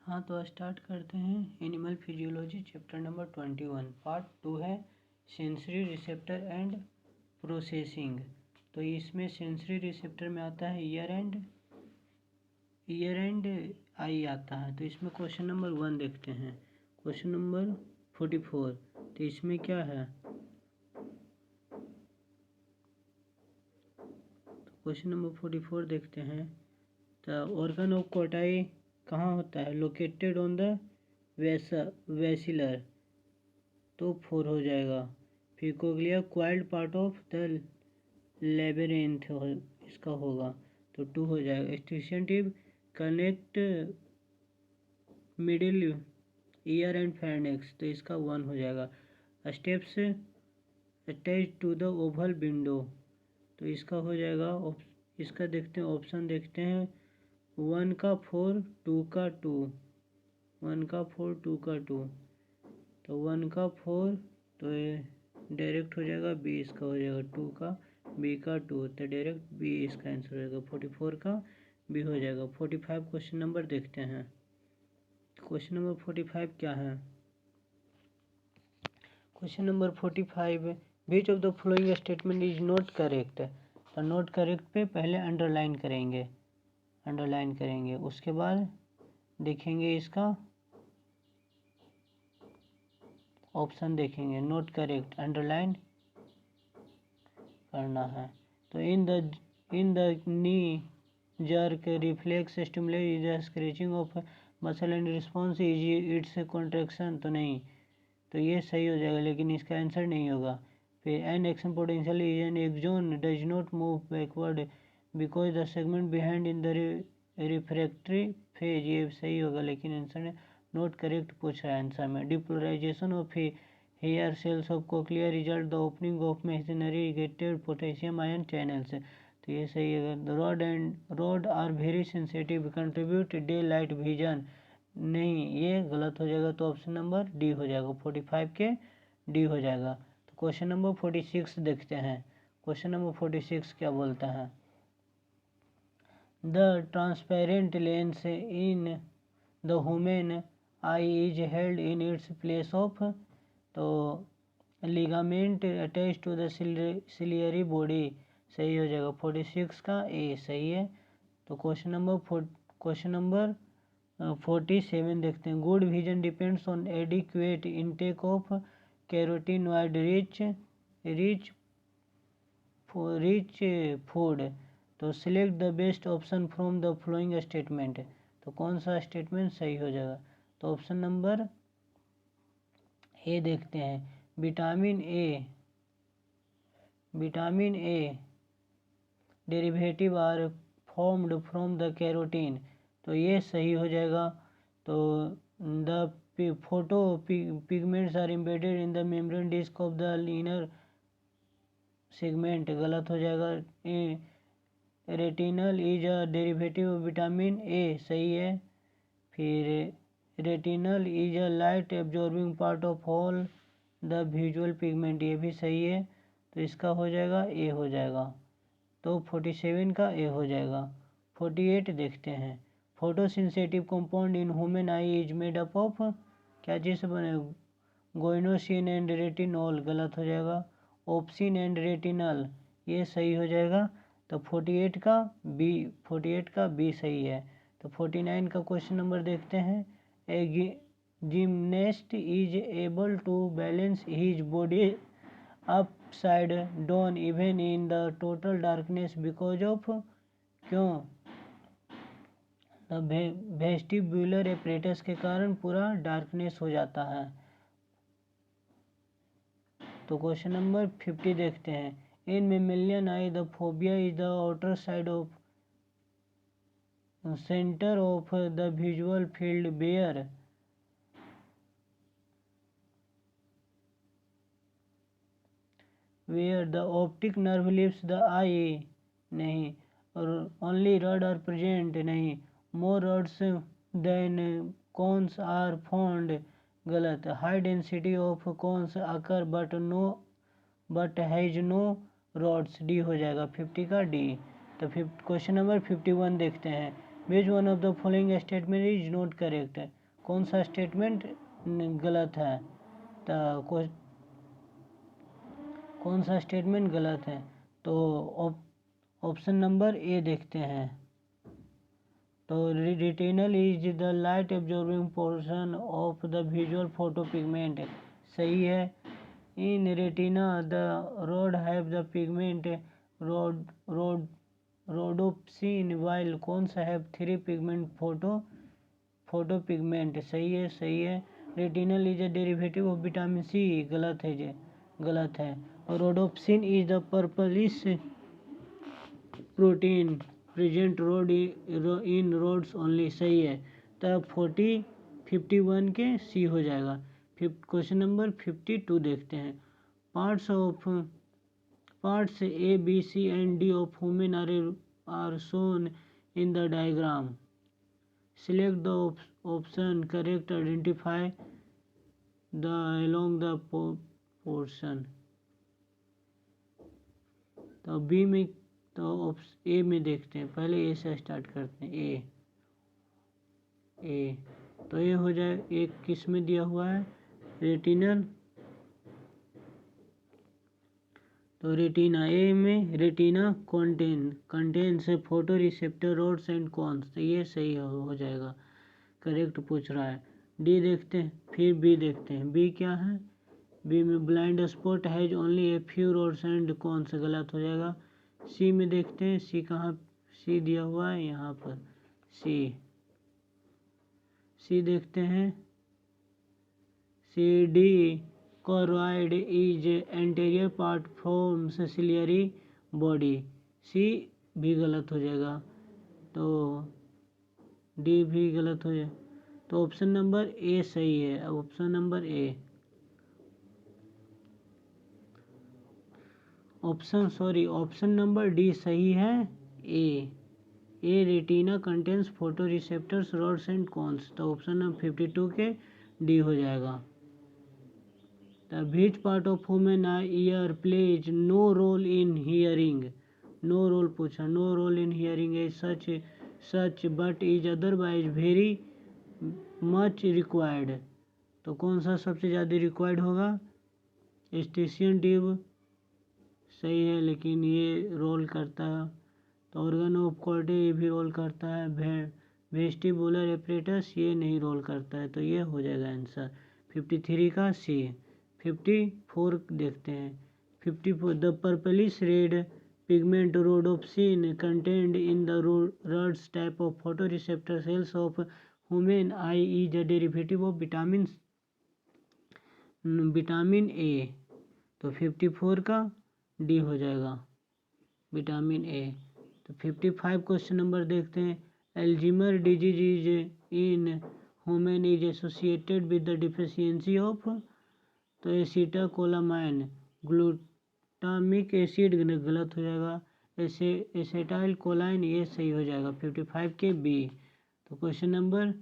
हाँ, तो स्टार्ट करते हैं। Animal physiology chapter number 21 part 2 है सेंसरी रिसेप्टर एंड प्रोसेसिंग। तो इसमें सेंसरी रिसेप्टर में आता है ईयर एंड आई आता है। तो इसमें क्वेश्चन नंबर 1 देखते हैं। क्वेश्चन नंबर 44, तो इसमें क्या है? क्वेश्चन नंबर 44 देखते हैं। तो ऑर्गन ऑफ कोटाई कहाँ होता है? लोकेटेड ऑन द वेसिलर, तो 4 हो जाएगा। फिर cochlea coiled part of the labyrinth इसका होगा, तो 2 हो जाएगा। Eustachian tube connect middle ear and pharynx, तो इसका 1 हो जाएगा। Stapes attach to the oval window, तो इसका हो जाएगा। इसका देखते हैं, ऑप्शन देखते हैं। 1 का 4, 2 का 2, 1 का 4, 2 का 2, तो 1 का 4 तो ये डायरेक्ट हो जाएगा। बी इसका हो जाएगा 2 का, बी का 2, तो डायरेक्ट बी इसका आंसर हो जाएगा। 44 का बी हो जाएगा। 45 क्वेश्चन नंबर देखते हैं। क्वेश्चन नंबर 45 क्या है? Question number 45, which of the following statement is not correct. तो नॉट करेक्ट पे पहले अंडरलाइन करेंगे, उसके बाद देखेंगे इसका ऑप्शन देखेंगे। नोट करेक्ट अंडरलाइन करना है। तो in the knee jerk reflex stimulate is the scratching of muscle and response is it's contraction, तो नहीं, तो ये सही हो जाएगा, लेकिन इसका आंसर नहीं होगा। फिर an action potential is an axon does not move backward because the segment behind in the refractory phase, ये सही होगा, लेकिन आंसर नोट करेक्ट पूछ रहा है आंसर में। Depolarization of hair cells of cochlea result the opening of machinery irrigated potassium ion channels, तो ये सही है। Rod are very sensitive contribute daylight vision, नहीं, ये गलत हो जाएगा, तो ऑप्शन नंबर डी हो जाएगा। 45 के डी हो जाएगा। तो क्वेश्चन नंबर 46 देखते हैं। क्वेश्चन नंबर 46 क्या बोलता है? The transparent lens in the human eye is held in its place of, तो ligament attach to the ciliary body, सही हो जाएगा। 46 का ए सही है। तो क्वेश्चन नंबर 47 देखते हैं। Good vision depends on adequate intake of carotenoid rich food, तो select the best option from the following statement, तो कौन सा स्टेटमेंट सही हो जाएगा? तो ऑप्शन नंबर ए देखते हैं। Vitamin A derivative are formed from the carotene, तो ये सही हो जाएगा। तो the photopigments are embedded in the membrane disc of the inner segment, गलत हो जाएगा। Retinal is a derivative of vitamin A, सही है। फिर retinal is a light absorbing part of all the visual pigment, ये भी सही है, तो इसका हो जाएगा ए हो जाएगा। तो 47 का ए हो जाएगा। 48 देखते हैं। Photosynthetic compound in human eye is made up of, क्या चीज़ से बने? गोइनोसिन एंड रेटिनॉल, गलत हो जाएगा। ओप्सिन एंड रेटिनल, ये सही हो जाएगा। तो 48 का बी सही है। तो 49 का क्वेश्चन नंबर देखते हैं। A gymnast is able to balance his body upside down even in the total darkness because of, क्यों? वेस्टिब्युलर एपरेटस के कारण पूरा डार्कनेस हो जाता है। तो क्वेश्चन नंबर 50 देखते हैं। In mammalian eye the fovea is the outer side of center of the visual field where the optic nerve leaves the eye, नहीं। और ओनली रड आर प्रेजेंट, नहीं। More rods than cones are found, गलत। High density of cones occur but has no rods, D हो जाएगा। 50 का D. तो question number 51 देखते हैं। Which one of the following statement is not correct, कौन सा स्टेटमेंट गलत है, तो कौन सा स्टेटमेंट गलत है, तो ऑप्शन नंबर ए देखते हैं। तो retinal is the light absorbing portion of the visual photo pigment, सही है। In retina the rod have the pigment rhodopsin while कौन सा हैव 3 पिगमेंट फोटो पिगमेंट, सही है, सही है। Retinal is a derivative of vitamin C, गलत है जे, गलत है। Rhodopsin is the purplish protein present rod in rods only, सही है। तब 51 के सी हो जाएगा। क्वेश्चन नंबर 52 देखते हैं। Parts A B C and D of women are shown in the diagram, select the option correct, identify the along the portion. तो B में, तो ए में देखते हैं, पहले ए से स्टार्ट करते हैं। ए तो ये हो जाए, एक किस में दिया हुआ है, रेटिनल, तो रेटिना ए में retina contains photoreceptor rods and cones, तो ये सही हो जाएगा, करेक्ट पूछ रहा है। डी देखते हैं, फिर बी देखते हैं। बी क्या है, बी में blind spot has only a few rods and cones, गलत हो जाएगा। सी में देखते हैं, सी कहाँ, सी दिया हुआ है यहाँ पर, सी देखते हैं। C the choroid is anterior part from ciliary body, C भी गलत हो जाएगा, तो डी भी गलत हो जाए, तो ऑप्शन नंबर ए सही है। Option number A, option number D सही है। A retina contains photo receptors rods and cones, तो ऑप्शन नंबर 52 के डी हो जाएगा। The which part of human ear plays no role in hearing, no role पूछा, no role in hearing is such but is otherwise very much required, तो कौन सा सबसे ज़्यादा रिक्वायर्ड होगा, स्टेशियन ट्यूब, सही है, लेकिन ये रोल करता है। तो ऑर्गन ऑफ कॉर्टे ये भी रोल करता है। वेस्टिबुलर एपरेटस ये नहीं रोल करता है, तो ये हो जाएगा आंसर 53 का सी। 54 देखते हैं। 54 the purplish red pigment rhodopsin contained in the rods type of photo receptor cells of human eye is a derivative of vitamin ए, तो 54 का डी हो जाएगा, विटामिन ए। तो 55 क्वेश्चन नंबर देखते हैं। Alzheimer disease is in human is associated with the deficiency of, तो acetylcholine, glutamic acid गलत हो जाएगा, एसेटाइल कोलाइन ये सही हो जाएगा 55 के बी। तो क्वेश्चन नंबर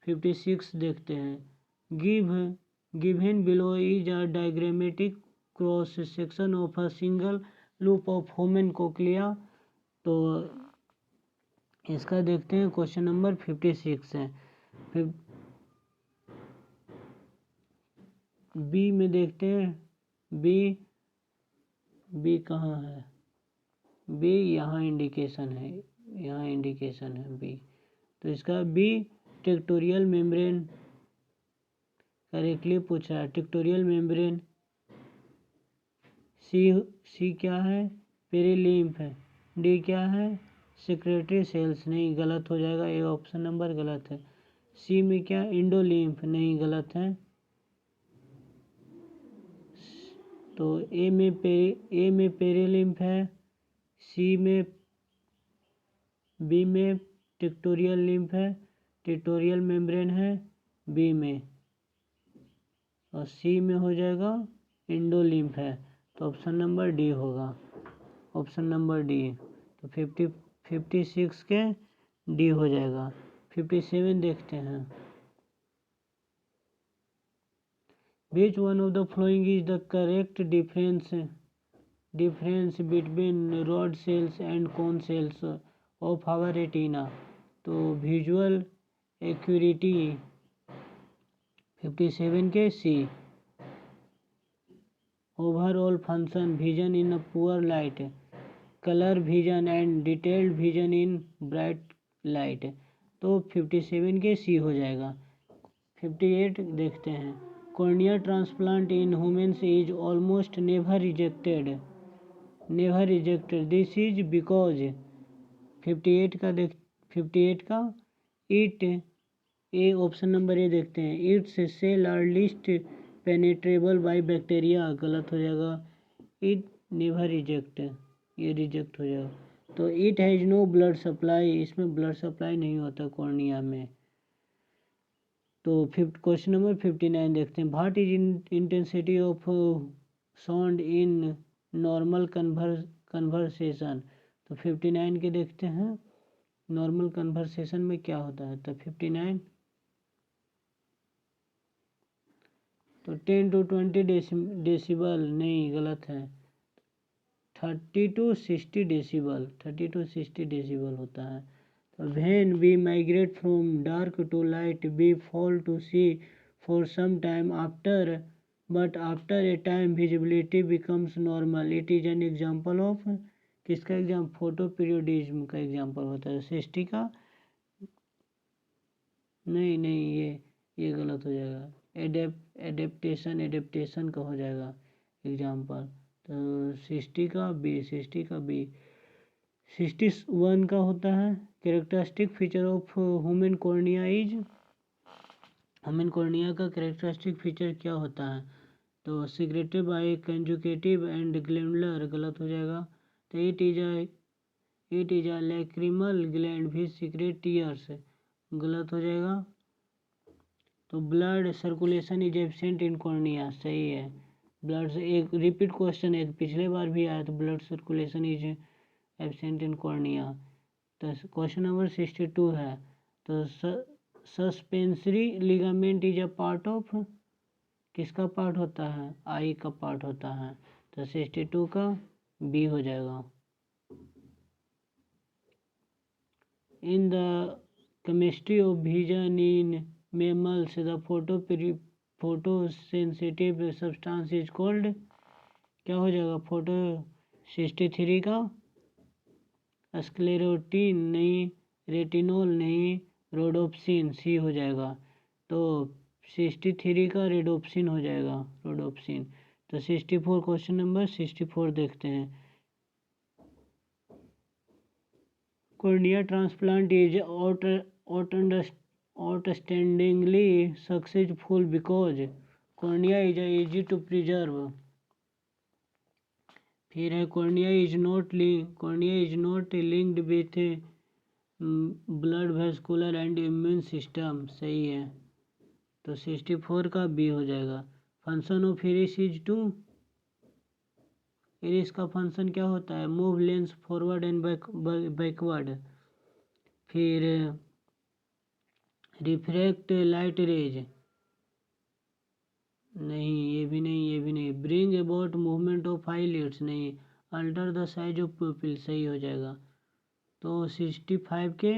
56 देखते हैं। Given below is a diagrammatic cross section of a single loop of human cochlea, तो इसका देखते हैं। क्वेश्चन नंबर 56 है। बी में देखते हैं, बी कहाँ है, बी यहाँ इंडिकेशन है, यहाँ इंडिकेशन है बी, तो इसका बी टेक्टोरियल मेम्ब्रेन करेक्टली पूछा है, टेक्टोरियल मेम्ब्रेन। सी क्या है, पेरिलिम्फ है। डी क्या है, सेक्रेटरी सेल्स, नहीं, गलत हो जाएगा, ये ऑप्शन नंबर गलत है। सी में क्या, इंडोलिम्फ, नहीं, गलत है। तो ए में पेरिलिम्फ है, बी में टेक्टोरियल लिम्फ है, टेक्टोरियल मेम्ब्रेन है बी में, और सी में हो जाएगा इंडोलिम्फ है, तो ऑप्शन नंबर डी होगा, ऑप्शन नंबर डी। तो 56 के डी हो जाएगा। 57 देखते हैं। Which one of the following is the correct difference between rod cells and cone cells of our retina, तो विजुअल एक्यूरिटी 57 के C. Overall function vision in a poor light, colour vision and detailed vision in bright light, तो 57 के C हो जाएगा। 58 देखते हैं। Cornea transplant in humans is almost never rejected, never rejected, this is because 58 का it, A option number A देखते हैं। Its cell are least penetrable by bacteria, गलत हो जाएगा। इट नेवर रिजेक्ट, ये रिजेक्ट हो जाएगा। तो it has no blood supply, इसमें ब्लड सप्लाई नहीं होता कॉर्निया में। तो क्वेश्चन नंबर 59 देखते हैं। What is intensity of sound in normal conversation, तो 59 के देखते हैं नॉर्मल कन्वर्सेशन में क्या होता है। तो 59 तो 10 to 20 डेसिबल, नहीं गलत है, 30 to 60 डेसिबल, 30 to 60 डेसिबल होता है। तो when we migrate from dark to light we fall to see for some time after, but after a time visibility becomes normal, it is an example of, किसका exam, photoperiodism का example होता है। 60 का नहीं, ये गलत हो जाएगा। एडेप्टेशन का हो जाएगा एग्जाम्पल। तो 60 का बी, 61 का होता है। Characteristic feature of human cornea is, human cornea का कैरेक्टरिस्टिक फीचर क्या होता है। तो secreted by conjugative and glandular, गलत हो जाएगा। तो it is a lacrimal gland भी सीक्रेट टीयर्स, गलत हो जाएगा। तो blood circulation is absent in cornea, सही है। ब्लड से एक रिपीट क्वेश्चन है, पिछले बार भी आया, तो blood circulation is absent in cornea. तो क्वेश्चन नंबर 62 है। तो suspensory ligament is a part of, किसका पार्ट होता है, आई का पार्ट होता है। तो 62 का बी हो जाएगा। In the chemistry of vision in mammals the photosensitive substance is called, क्या हो जाएगा, फोटो 63 का स्क्लेरोटिन नहीं, रेटिनॉल नहीं, रोडोप्सिन, सी हो जाएगा। तो 63 का रेडोप्सिन हो जाएगा, रोडोप्सिन। तो 64 क्वेश्चन नंबर 64 देखते हैं। Cornea transplant is outstandingly successful because cornea is easy to preserve। फिर है cornea is not linked with blood vascular and immune system, सही है। तो 64 का बी हो जाएगा। Function of iris is to, iris का फंक्शन क्या होता है, move lens forward and backward. फिर रिफ्रैक्ट लाइट रेज, नहीं, ये भी नहीं। Bring about movement of eyelids, नहीं। Alter the size of pupil, सही हो जाएगा। तो 65 के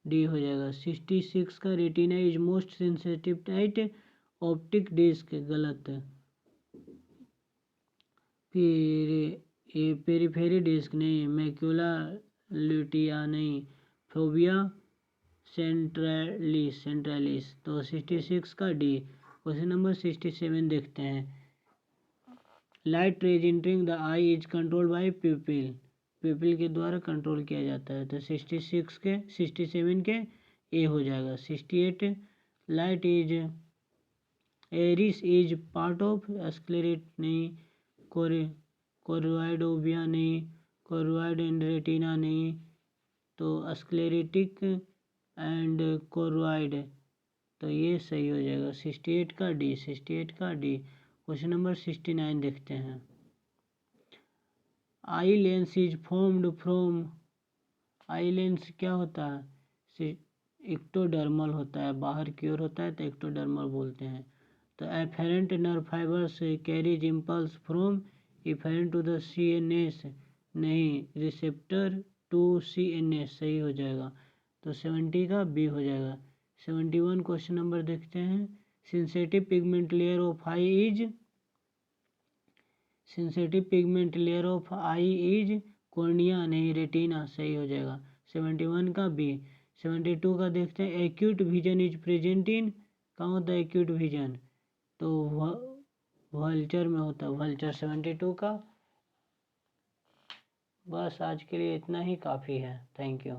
डी हो जाएगा। 66 का retina is most sensitive tight optic disc, गलत। फिर ये पेरीफेरी डिस्क, नहीं। मैक्यूला ल्यूटिया, नहीं। फोबिया सेंट्रालिस, तो 66 का डी। क्वेश्चन नंबर 67 देखते हैं। Light rays entering the eye is controlled by pupil, pupil के द्वारा कंट्रोल किया जाता है। तो 67 के ए हो जाएगा। 68 light is iris is part of sclera, नहीं। कोरोइडोबिया, नहीं। कोरोइड एंड रेटिना, नहीं। तो स्क्लेरेटिक एंड कोरोइड, तो ये सही हो जाएगा। 68 का डी, 68 का डी। क्वेश्चन नंबर 69 देखते हैं। Eye lens is formed from, eye lens क्या होता है, एक्टोडर्मल होता है, बाहर की ओर होता है तो एक्टोडर्मल बोलते हैं। तो afferent nerve fibres carries impulse from efferent to the CNS, नहीं। रिसेप्टर टू CNS, सही हो जाएगा। तो तो 70 का बी हो जाएगा। 71 क्वेश्चन नंबर देखते हैं। Sensitive pigment layer of I is cornea नहीं रेटिना, सही हो जाएगा 71 का बी। 72 का देखते हैं। Acute vision is present in, कहाँ होता है एक्यूट विजन, तो वल्चर में होता है, वल्चर 72 का। बस आज के लिए इतना ही काफ़ी है। Thank you.